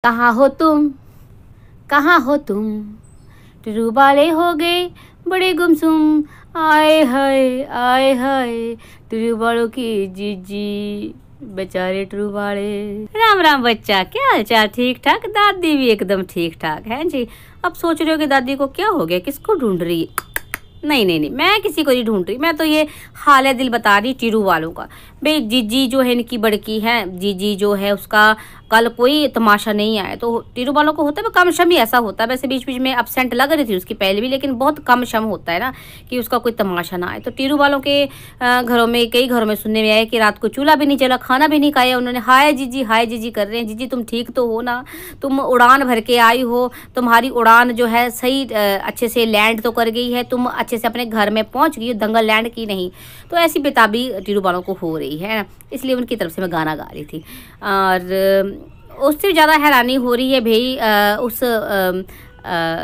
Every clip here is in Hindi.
कहाँ हो तुम, कहाँ हो तुम, टुरु वाले हो गए बड़े गुमसुम। आए हाय टुरु वालों की जीजी, बेचारे टुरु वाले। राम राम बच्चा, क्या हाल चाल? ठीक ठाक? दादी भी एकदम ठीक ठाक है जी। अब सोच रहे हो कि दादी को क्या हो गया, किसको ढूंढ रही है? नहीं, मैं किसी को नहीं ढूंढ रही। मैं तो ये हाल दिल बता रही टीरू वालों का। भाई जीजी जो है इनकी बड़की है, जीजी जो है उसका कल कोई तमाशा नहीं आया। तो टीरू वालों को होता है कम शम ही ऐसा होता है। वैसे बीच बीच में अपसेंट लग रही थी उसकी पहले भी, लेकिन बहुत कम शम होता है ना कि उसका कोई तमाशा ना आए। तो टीरू वालों के घरों में, कई घरों में सुनने में आया कि रात को चूल्हा भी नहीं चला, खाना भी नहीं खाया उन्होंने। हाय जीजी कर रहे हैं। जीजी तुम ठीक तो हो ना? तुम उड़ान भर के आई हो, तुम्हारी उड़ान जो है सही अच्छे से लैंड तो कर गई है, तुम अच्छे से अपने घर में पहुंच गई हो, दंगल लैंड की नहीं। तो ऐसी बेताबी टीरू वालों को हो रही है, इसलिए उनकी तरफ से मैं गाना गा रही थी। और उससे ज़्यादा हैरानी हो रही है भाई उस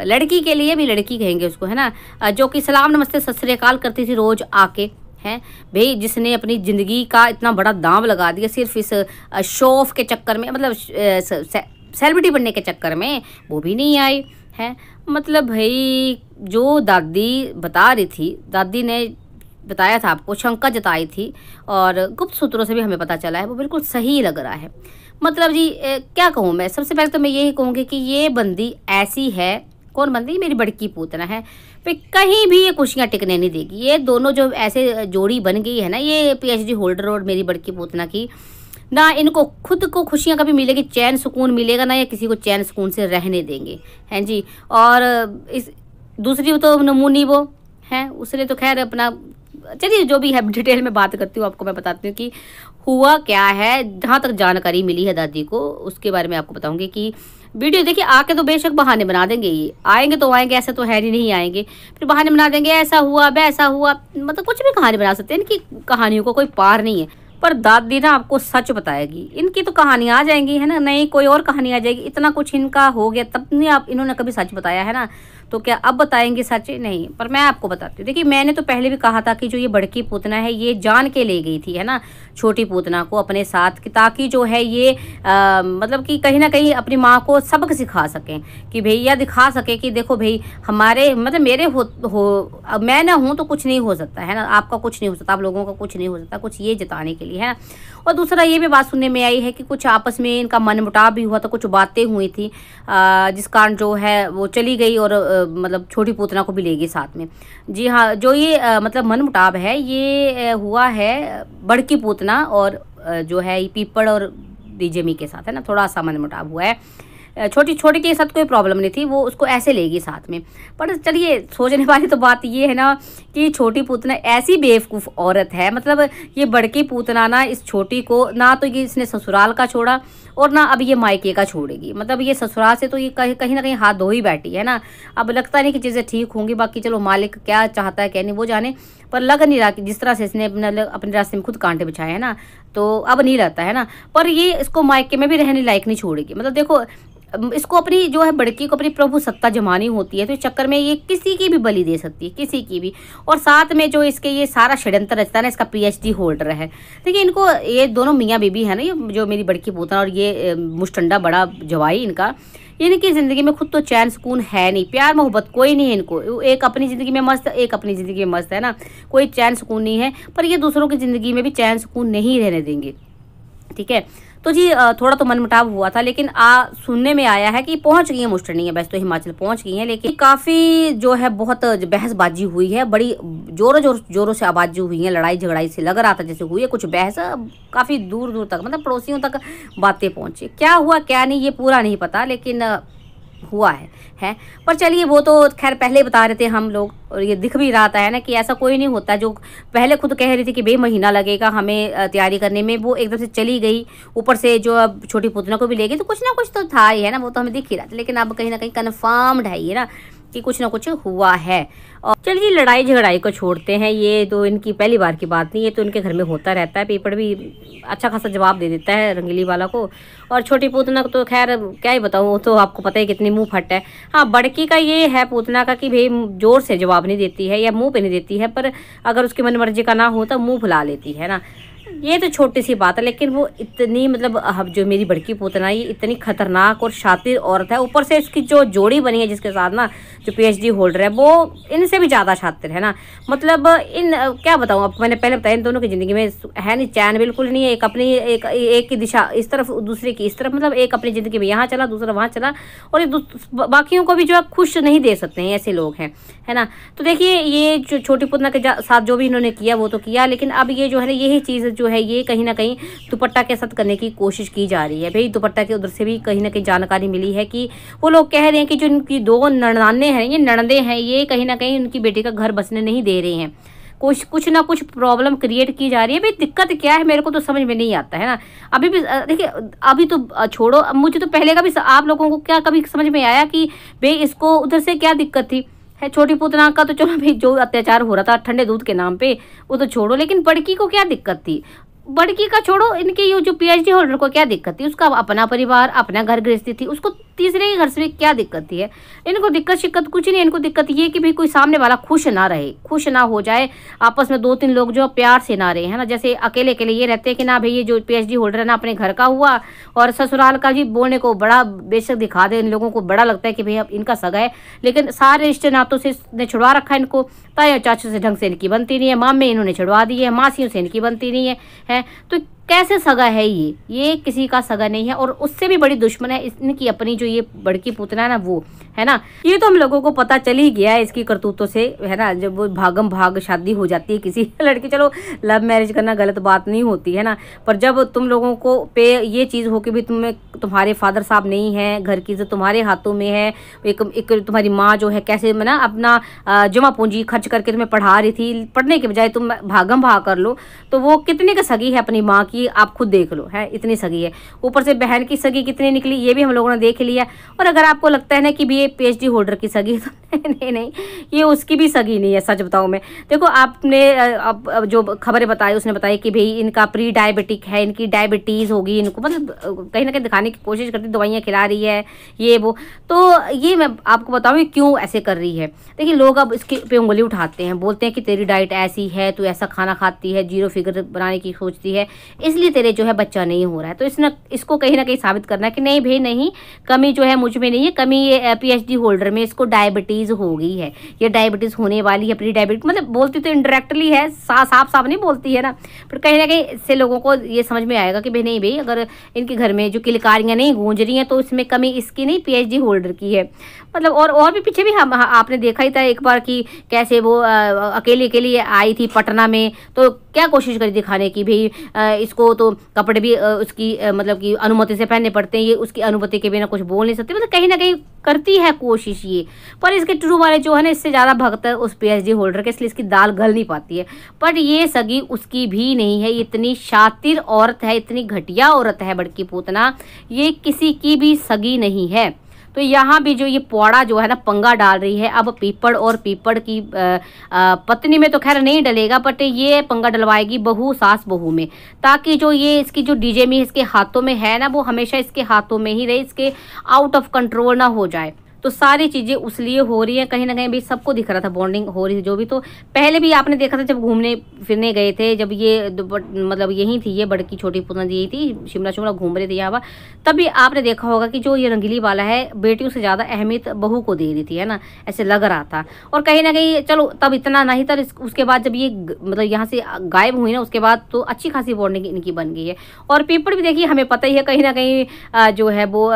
लड़की के लिए भी, लड़की कहेंगे उसको है ना, जो कि सलाम नमस्ते सत श्री अकाल करती थी रोज आके, हैं भाई, जिसने अपनी ज़िंदगी का इतना बड़ा दांव लगा दिया सिर्फ इस शो ऑफ के चक्कर में, मतलब सेलिब्रिटी बनने के चक्कर में। वो भी नहीं आई है। मतलब भाई जो दादी बता रही थी, दादी ने बताया था आपको, शंका जताई थी और गुप्त सूत्रों से भी हमें पता चला है, वो बिल्कुल सही लग रहा है। मतलब जी क्या कहूँ मैं, सबसे पहले तो मैं यही कहूँगी कि ये बंदी ऐसी है। कौन बंदी? मेरी बड़की पूतना है। फिर कहीं भी ये खुशियाँ टिकने नहीं देगी। ये दोनों जो ऐसे जोड़ी बन गई है ना, ये PhD होल्डर और मेरी बड़की पूतना की, ना इनको खुद को खुशियाँ कभी मिलेगी, चैन सुकून मिलेगा ना, या किसी को चैन सुकून से रहने देंगे, हैं जी। और इस दूसरी तो नमूनी वो हैं, उसने तो खैर अपना, चलिए जो भी है डिटेल में बात करती हूँ, आपको मैं बताती हूँ कि हुआ क्या है। जहाँ तक जानकारी मिली है दादी को, उसके बारे में आपको बताऊंगी कि वीडियो देखिए। आके तो बेशक बहाने बना देंगे, ये आएंगे तो आएंगे, ऐसे तो है नहीं आएंगे, फिर बहाने बना देंगे, ऐसा हुआ वैसा हुआ, मतलब कुछ भी कहानी बना सकते हैं। इनकी कहानियों को कोई पार नहीं है। पर दादी ना आपको सच बताएगी, इनकी तो कहानी आ जाएंगी है ना, नहीं कोई और कहानी आ जाएगी। इतना कुछ इनका हो गया तब नहीं आप इन्होंने कभी सच बताया है ना, तो क्या अब बताएंगे सच? नहीं। पर मैं आपको बताती हूँ, देखिए मैंने तो पहले भी कहा था कि जो ये बड़की पूतना है ये जान के ले गई थी है ना छोटी पूतना को अपने साथ, कि ताकि जो है ये मतलब कि कहीं ना कहीं अपनी माँ को सबक सिखा सकें, कि भैया दिखा सके कि देखो भाई हमारे मतलब मेरे हो मैं ना हूँ तो कुछ नहीं हो सकता है ना, आपका कुछ नहीं हो सकता, आप लोगों का कुछ नहीं हो सकता, कुछ ये जताने के लिए है ना। और दूसरा ये भी बात सुनने में आई है कि कुछ आपस में इनका मनमुटाव भी हुआ था, कुछ बातें हुई थी जिस कारण जो है वो चली गई और मतलब छोटी पूतना को भी ले गई साथ में। जी हाँ, जो ये मतलब मनमुटाव है ये हुआ है बड़की पूतना और जो है पीपड़ और डीजेमी के साथ है ना, थोड़ा सा मनमुटाव हुआ है। छोटी के साथ कोई प्रॉब्लम नहीं थी, वो उसको ऐसे लेगी साथ में। पर चलिए सोचने वाली तो बात ये है ना कि छोटी पूतना ऐसी बेवकूफ़ औरत है। मतलब ये बड़की पूतना ना इस छोटी को ना तो ये इसने ससुराल का छोड़ा और ना अब ये मायके का छोड़ेगी। मतलब ये ससुराल से तो ये कहीं ना कहीं हाथ धो ही बैठी है ना। अब लगता नहीं कि चीज़ें ठीक होंगी, बाकी चलो मालिक क्या चाहता है क्या नहीं वो जाने। पर लग नहीं रहा कि जिस तरह से इसने अपने रास्ते में खुद कांटे बिछाए है ना, तो अब नहीं रहता है ना। पर ये इसको मायके में भी रहने लायक नहीं छोड़ेगी। मतलब देखो इसको अपनी जो है बड़की को अपनी प्रभु सत्ता जमानी होती है, तो इस चक्कर में ये किसी की भी बलि दे सकती है, किसी की भी। और साथ में जो इसके ये सारा षड्यंत्र रचता है ना, इसका PhD होल्डर है। देखिए इनको ये दोनों मियाँ बीबी है ना, ये जो मेरी बड़की पूतना और ये मुस्टंडा बड़ा जवाई इनका, इनकी ज़िंदगी में खुद तो चैन सुकून है नहीं, प्यार मोहब्बत कोई नहीं है इनको। एक अपनी ज़िंदगी में मस्त, एक अपनी ज़िंदगी में मस्त है ना, कोई चैन सुकून नहीं है। पर ये दूसरों की ज़िंदगी में भी चैन सुकून नहीं रहने देंगे, ठीक है। तो जी थोड़ा तो मनमुटाव हुआ था, लेकिन सुनने में आया है कि पहुंच गई है मुस्टनी है, वैसे तो हिमाचल पहुंच गई है, लेकिन काफ़ी जो है बहुत बहसबाजी हुई है, बड़ी जोरों से आवाज़ हुई है, लड़ाई झगड़ाई से लग रहा था जैसे हुई है कुछ बहस, काफ़ी दूर तक मतलब पड़ोसियों तक बातें पहुंची। क्या हुआ क्या नहीं ये पूरा नहीं पता, लेकिन हुआ है। पर चलिए वो तो खैर पहले बता रहे थे हम लोग, और ये दिख भी रहा था है ना कि ऐसा कोई नहीं होता। जो पहले खुद कह रही थी कि भाई महीना लगेगा हमें तैयारी करने में, वो एकदम से चली गई, ऊपर से जो अब छोटी पूतना को भी ले गई, तो कुछ ना कुछ तो था ही है ना, वो तो हमें दिख ही रहा था। लेकिन अब कहीं ना कहीं कन्फर्म्ड है ये ना कि कुछ ना कुछ हुआ है। और चलिए लड़ाई झगड़ाई को छोड़ते हैं, ये तो इनकी पहली बार की बात नहीं, ये तो इनके घर में होता रहता है। पेपर भी अच्छा खासा जवाब दे देता है रंगीली वाला को। और छोटी पूतना को तो खैर क्या ही बताऊँ, वो तो आपको पता है कितनी मुंह फट है। हाँ, बड़की का ये है पूतना का कि भाई जोर से जवाब नहीं देती है या मुंह पे नहीं देती है, पर अगर उसकी मन मर्जी का ना हो तो मुंह फुला लेती है ना। ये तो छोटी सी बात है, लेकिन वो इतनी मतलब अब जो मेरी बड़की पोतना ये इतनी खतरनाक और शातिर औरत है। ऊपर से इसकी जो जोड़ी बनी है जिसके साथ ना, जो पीएचडी होल्डर है, वो इनसे भी ज़्यादा शातिर है ना। मतलब इन क्या बताऊँ, अब मैंने पहले बताया इन दोनों की ज़िंदगी में है नहीं, चैन बिल्कुल नहीं है। एक अपनी एक की दिशा इस तरफ, दूसरे की इस तरफ, मतलब एक अपनी ज़िंदगी में यहाँ चला, दूसरा वहाँ चला, और बाकियों को भी जो है खुश नहीं दे सकते हैं, ऐसे लोग हैं, है ना। तो देखिए ये जो छोटी पुतना के साथ जो भी इन्होंने किया वो तो किया, लेकिन अब ये जो है ना, यही चीज़ जो है ये कहीं ना कहीं दुपट्टा के साथ करने की कोशिश की जा रही है। भाई दुपट्टा के उधर से भी कहीं ना कहीं जानकारी मिली है कि वो लोग कह रहे हैं कि जो इनकी 2 ननदाने हैं, ये ननदे हैं, ये कहीं ना कहीं उनकी बेटी का घर बसने नहीं दे रहे हैं। कुछ ना कुछ प्रॉब्लम क्रिएट की जा रही है। भाई दिक्कत क्या है मेरे को तो समझ में नहीं आता है ना। अभी भी देखिए, अभी तो छोड़ो, मुझे तो पहले का भी आप लोगों को क्या कभी समझ में आया कि भाई इसको उधर से क्या दिक्कत थी है। छोटी पुतना का तो चलो भाई जो अत्याचार हो रहा था ठंडे दूध के नाम पे वो तो छोड़ो, लेकिन बड़की को क्या दिक्कत थी? बड़की का छोड़ो, इनके ये जो पीएचडी होल्डर को क्या दिक्कत थी? उसका अपना परिवार, अपना घर गृहस्थी थी, उसको तीसरे के घर से क्या दिक्कत थी है? इनको दिक्कत शिक्कत कुछ नहीं, इनको दिक्कत ये कि भाई कोई सामने वाला खुश ना रहे, खुश ना हो जाए, आपस में 2-3 लोग जो प्यार से ना रहे, है ना। जैसे अकेले अकेले ये रहते हैं कि ना भाई ये जो पीएचडी होल्डर है ना अपने घर का हुआ और ससुराल का जी बोलने को बड़ा बेशक दिखा दे, इन लोगों को बड़ा लगता है कि भाई अब इनका सगा है, लेकिन सारे रिश्ते नातों से ने छुड़वा रखा है इनको। ताया चाचू से ढंग से इनकी बनती नहीं है, मामे इन्होंने छुड़वा दी है, मासियों से इनकी बनती नहीं है तो कैसे सगा है ये किसी का सगा नहीं है। और उससे भी बड़ी दुश्मन है इनकी अपनी जो ये बड़की पुतना है ना, वो है ना। ये तो हम लोगों को पता चल ही गया है इसकी करतूतों से, है ना। जब वो भागम भाग शादी हो जाती है किसी लड़की, चलो लव मैरिज करना गलत बात नहीं होती है ना, पर जब तुम लोगों को पे ये चीज़ हो कि भाई तुम्हारे फादर साहब नहीं है, घर की इज्जत तुम्हारे हाथों में है, एक तुम्हारी माँ जो है कैसे ना अपना जमा पूंजी खर्च करके तुम्हें पढ़ा रही थी, पढ़ने के बजाय तुम भागम भाग कर लो, तो वो कितने का सगी है अपनी माँ की, आप खुद देख लो, है इतनी सगी है। ऊपर से बहन की सगी कितनी निकली ये भी हम लोगों ने देख लिया। और अगर आपको लगता है ना कि भी ये पीएचडी होल्डर की सगी, तो नहीं, ये उसकी भी सगी नहीं है। सच बताऊं मैं, देखो आपने अब जो खबरें बताई उसने बताई कि भाई इनका प्री डायबिटिक है, इनकी डायबिटीज़ होगी, इनको मतलब कहीं ना कहीं दिखाने की कोशिश करती, दवाइयाँ खिला रही है ये वो। तो ये मैं आपको बताऊँ क्यों ऐसे कर रही है। देखिए लोग अब इसके पे उंगली उठाते हैं, बोलते हैं कि तेरी डाइट ऐसी है, तू ऐसा खाना खाती है, 0 फिगर बनाने की सोचती है, इसलिए तेरे जो है बच्चा नहीं हो रहा है। तो इसको कहीं ना कहीं साबित करना है कि नहीं भाई नहीं, कमी जो है मुझ में नहीं है, कमी ये पीएचडी होल्डर में, इसको डायबिटीज़ हो गई है, ये डायबिटीज़ होने वाली है, प्री डायबिटीज। मतलब बोलती तो इनडायरेक्टली है, साफ नहीं बोलती है ना, पर कहीं ना कहीं इससे लोगों को ये समझ में आएगा कि भाई नहीं भाई, अगर इनके घर में जो किलकारियाँ नहीं गूंज रही हैं तो इसमें कमी इसकी नहीं, पीएचडी होल्डर की है। मतलब और भी पीछे भी हम आपने देखा ही था एक बार कि कैसे वो अकेली आई थी पटना में, तो क्या कोशिश करी दिखाने की भाई इसको तो कपड़े भी उसकी मतलब कि अनुमति से पहनने पड़ते हैं, ये उसकी अनुमति के बिना कुछ बोल नहीं सकती। मतलब कहीं ना कहीं करती है कोशिश ये, पर इसके ट्रू वाले जो है ना इससे ज़्यादा भक्त है उस पीएचडी होल्डर के, इसलिए इसकी दाल गल नहीं पाती है। पर ये सगी उसकी भी नहीं है, इतनी शातिर औरत है, इतनी घटिया औरत है बड़की पूतना, ये किसी की भी सगी नहीं है। तो यहाँ भी जो ये पौड़ा जो है ना पंगा डाल रही है, अब पीपड़ और पीपड़ की पत्नी में तो खैर नहीं डलेगा, बट ये पंगा डलवाएगी बहू सास बहू में, ताकि जो ये इसकी जो डीजे में इसके हाथों में है ना, वो हमेशा इसके हाथों में ही रहे, इसके आउट ऑफ कंट्रोल ना हो जाए। तो सारी चीज़ें उस लिए हो रही है, कहीं ना कहीं भी सबको दिख रहा था बॉन्डिंग हो रही थी जो भी। तो पहले भी आपने देखा था जब घूमने फिरने गए थे, जब ये मतलब यही थी, ये बड़की छोटी पुतना यही थी, शिमला घूम रहे थे यहाँ, तभी आपने देखा होगा कि जो ये रंगीली वाला है बेटियों से ज़्यादा अहमियत बहू को दे रही थी, है ना, ऐसे लग रहा था। और कहीं ना कहीं चलो तब इतना नहीं था, उसके बाद जब ये मतलब यहाँ से गायब हुई ना, उसके बाद तो अच्छी खासी बॉन्डिंग इनकी बन गई है। और पीपड़ भी देखिए हमें पता ही है कहीं ना कहीं जो है वो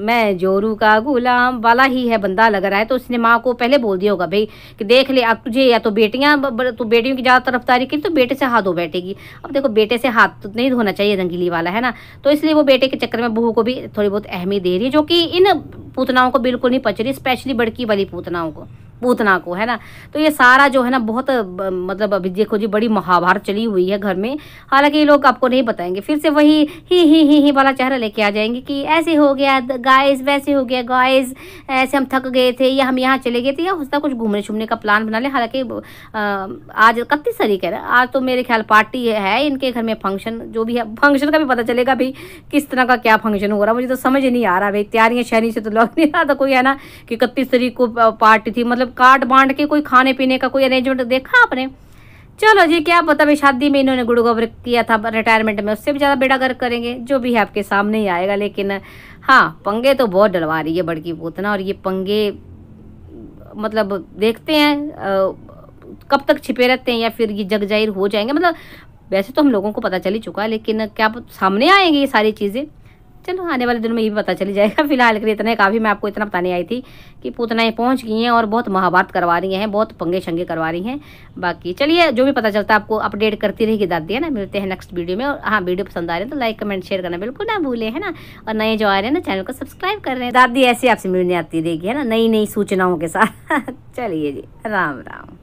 मैं जोरू का गुलाम वाला ही है बंदा लग रहा है। तो उसने माँ को पहले बोल दिया होगा भाई कि देख ले अब तुझे या तो बेटियां, तो बेटियों की ज़्यादा तरफदारी की तो बेटे से हाथ धो बैठेगी। अब देखो बेटे से हाथ तो नहीं धोना चाहिए रंगीली वाला, है ना, तो इसलिए वो बेटे के चक्कर में बहू को भी थोड़ी बहुत अहमियत दे रही है, जो कि इन पूतनाओं को बिल्कुल नहीं पच रही, स्पेशली बड़की वाली पूतनाओं को। पूतना को, है ना। तो ये सारा जो है ना बहुत मतलब अभी देखो जी बड़ी महाभारत चली हुई है घर में। हालांकि ये लोग आपको नहीं बताएंगे, फिर से वही ही वाला चेहरा लेके आ जाएंगे कि ऐसे हो गया गाइस, वैसे हो गया गाइस, ऐसे हम थक गए थे या हम यहाँ चले गए थे, या होता कुछ घूमने शूमने का प्लान बना ले। हालांकि आज 31 तारीख है ना, आज तो मेरे ख्याल पार्टी है इनके घर में, फंक्शन जो भी है, फंक्शन का भी पता चलेगा भाई किस तरह का क्या फंक्शन हो रहा है। मुझे तो समझ नहीं आ रहा भाई, तैयारियां शहरी से तो लग नहीं रहा था कोई, है ना, कि 31 तारीख को पार्टी थी। मतलब कार्ड बांट के कोई खाने पीने का कोई अरेंजमेंट देखा आपने? चलो जी, क्या पता भाई शादी में इन्होंने गुड़ गोबर किया था, रिटायरमेंट में उससे भी ज़्यादा बेड़ा गर्क करेंगे, जो भी है आपके सामने ही आएगा। लेकिन हाँ, पंगे तो बहुत डलवा रही है बड़की पूतना, और ये पंगे मतलब देखते हैं कब तक छिपे रहते हैं या फिर ये जग जाहिर हो जाएंगे। मतलब वैसे तो हम लोगों को पता चल ही चुका है, लेकिन क्या सामने आएंगे ये सारी चीज़ें? चलो आने वाले दिनों में ये भी पता चली जाएगा। फिलहाल के लिए इतना काफ़ी, मैं आपको इतना बताने आई थी कि पूतनाएं पहुंच गई हैं और बहुत महाभारत करवा रही हैं, बहुत पंगे शंगे करवा रही हैं। बाकी चलिए, जो भी पता चलता है आपको अपडेट करती रहेगी दादी, है ना। मिलते हैं नेक्स्ट वीडियो में। और हाँ, वीडियो पसंद आ रहे हैं तो लाइक कमेंट शेयर करना बिल्कुल ना भूलें, है ना। और नए जो आ रहे हैं ना, चैनल को सब्सक्राइब कर रहे हैं। दादी ऐसे आपसे मिलने आती रहेगी, है ना, नई नई सूचनाओं के साथ। चलिए जी, राम राम।